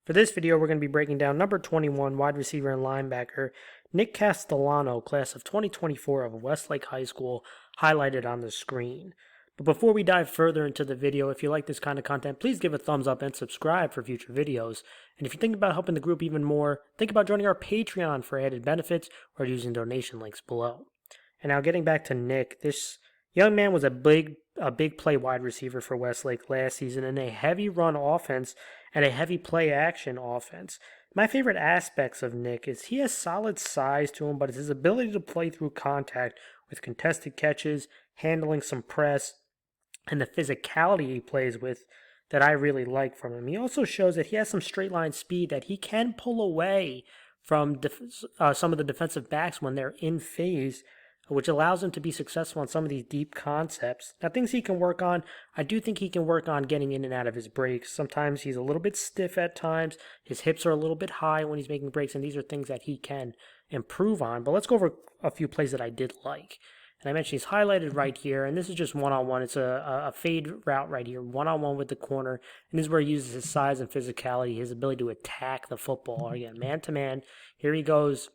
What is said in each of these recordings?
For this video, we're going to be breaking down number 21 wide receiver and linebacker Nick Castellano, class of 2024 of Westlake High School, highlighted on the screen. But before we dive further into the video, if you like this kind of content, please give a thumbs up and subscribe for future videos. And if you're thinking about helping the group even more, think about joining our Patreon for added benefits or using donation links below. And now getting back to Nick, this young man was a big play wide receiver for Westlake last season in a heavy run offense and a heavy play action offense. My favorite aspects of Nick is he has solid size to him, but it's his ability to play through contact with contested catches, handling some press, and the physicality he plays with that I really like from him. He also shows that he has some straight line speed, that he can pull away from some of the defensive backs when they're in phase, which allows him to be successful on some of these deep concepts. Now, things he can work on, I do think he can work on getting in and out of his breaks. Sometimes he's a little bit stiff at times. His hips are a little bit high when he's making breaks, and these are things that he can improve on. But let's go over a few plays that I did like. And I mentioned he's highlighted right here, and this is just one-on-one. It's a fade route right here, one-on-one with the corner. And this is where he uses his size and physicality, his ability to attack the football. Again, man-to-man. Here he goes.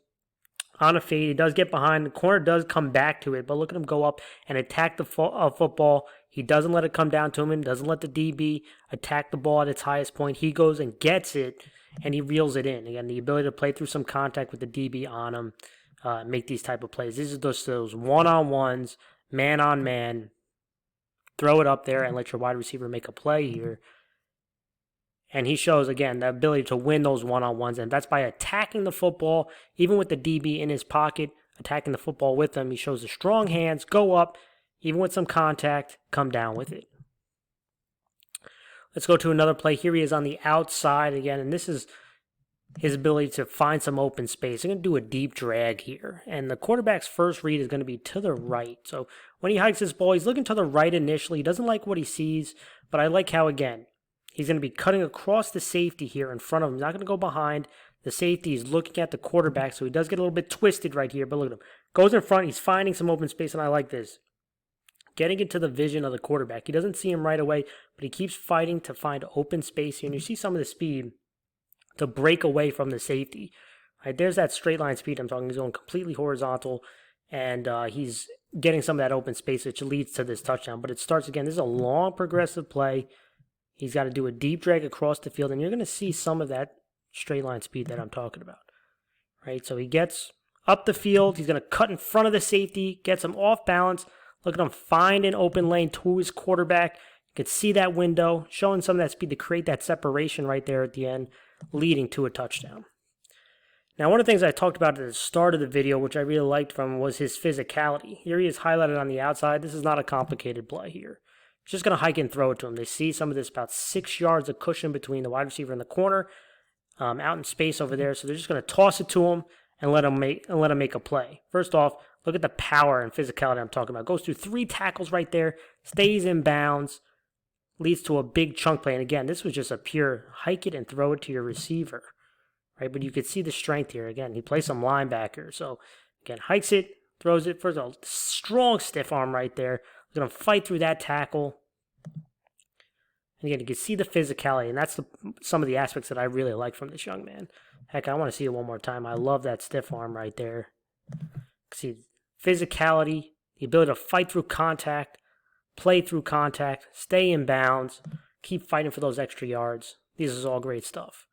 On a fade, he does get behind. The corner does come back to it, but look at him go up and attack the football. He doesn't let it come down to him. Doesn't let the DB attack the ball at its highest point. He goes and gets it, and he reels it in. Again, the ability to play through some contact with the DB on him, make these type of plays. These are those one-on-ones, man-on-man. Throw it up there and let your wide receiver make a play here. And he shows, again, the ability to win those one-on-ones, and that's by attacking the football, even with the DB in his pocket, attacking the football with him. He shows the strong hands, go up, even with some contact, come down with it. Let's go to another play. Here he is on the outside again, and this is his ability to find some open space. I'm going to do a deep drag here, and the quarterback's first read is going to be to the right. So when he hikes this ball, he's looking to the right initially. He doesn't like what he sees, but I like how, again, he's going to be cutting across the safety here in front of him. He's not going to go behind the safety. He's looking at the quarterback, so he does get a little bit twisted right here. But look at him. Goes in front. He's finding some open space, and I like this. Getting into the vision of the quarterback. He doesn't see him right away, but he keeps fighting to find open space here. And you see some of the speed to break away from the safety. Right, there's that straight line speed I'm talking. He's going completely horizontal, and he's getting some of that open space, which leads to this touchdown. But it starts again. This is a long progressive play. He's got to do a deep drag across the field, and you're going to see some of that straight line speed that I'm talking about. Right, so he gets up the field. He's going to cut in front of the safety, gets him off balance. Look at him find an open lane to his quarterback. You can see that window, showing some of that speed to create that separation right there at the end, leading to a touchdown. Now, one of the things I talked about at the start of the video, which I really liked from him, was his physicality. Here he is highlighted on the outside. This is not a complicated play here. Just going to hike and throw it to him. They see some of this, about 6 yards of cushion between the wide receiver and the corner, out in space over there. So they're just going to toss it to him and let him make a play. First off, look at the power and physicality I'm talking about. Goes through 3 tackles right there, stays in bounds, leads to a big chunk play. And again, this was just a pure hike it and throw it to your receiver, right? But you could see the strength here. Again, he plays some linebacker. So again, hikes it, throws it. First of all, strong stiff arm right there. Going to fight through that tackle. And again, you can see the physicality, and that's some of the aspects that I really like from this young man. Heck, I want to see it one more time. I love that stiff arm right there. See physicality, the ability to fight through contact, play through contact, stay in bounds, keep fighting for those extra yards. This is all great stuff.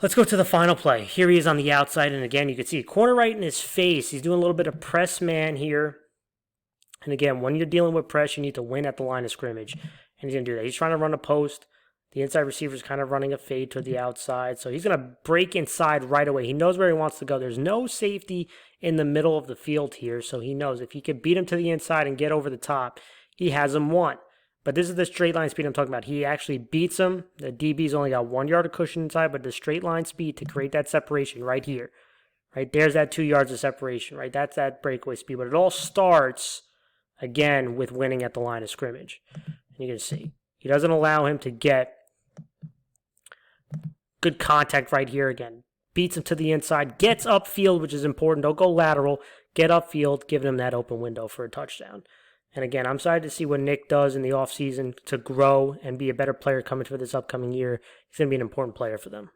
Let's go to the final play. Here he is on the outside, and again, you can see a corner right in his face. He's doing a little bit of press man here. And again, when you're dealing with press, you need to win at the line of scrimmage. And he's going to do that. He's trying to run a post. The inside receiver is kind of running a fade to the outside. So he's going to break inside right away. He knows where he wants to go. There's no safety in the middle of the field here. So he knows if he can beat him to the inside and get over the top, he has him won. But this is the straight line speed I'm talking about. He actually beats him. The DB's only got 1 yard of cushion inside, but the straight line speed to create that separation right here. Right, there's that 2 yards of separation. Right, that's that breakaway speed. But it all starts, again, with winning at the line of scrimmage. And you can see, he doesn't allow him to get good contact right here again. Beats him to the inside, gets upfield, which is important. Don't go lateral. Get upfield, giving him that open window for a touchdown. And again, I'm excited to see what Nick does in the offseason to grow and be a better player coming for this upcoming year. He's going to be an important player for them.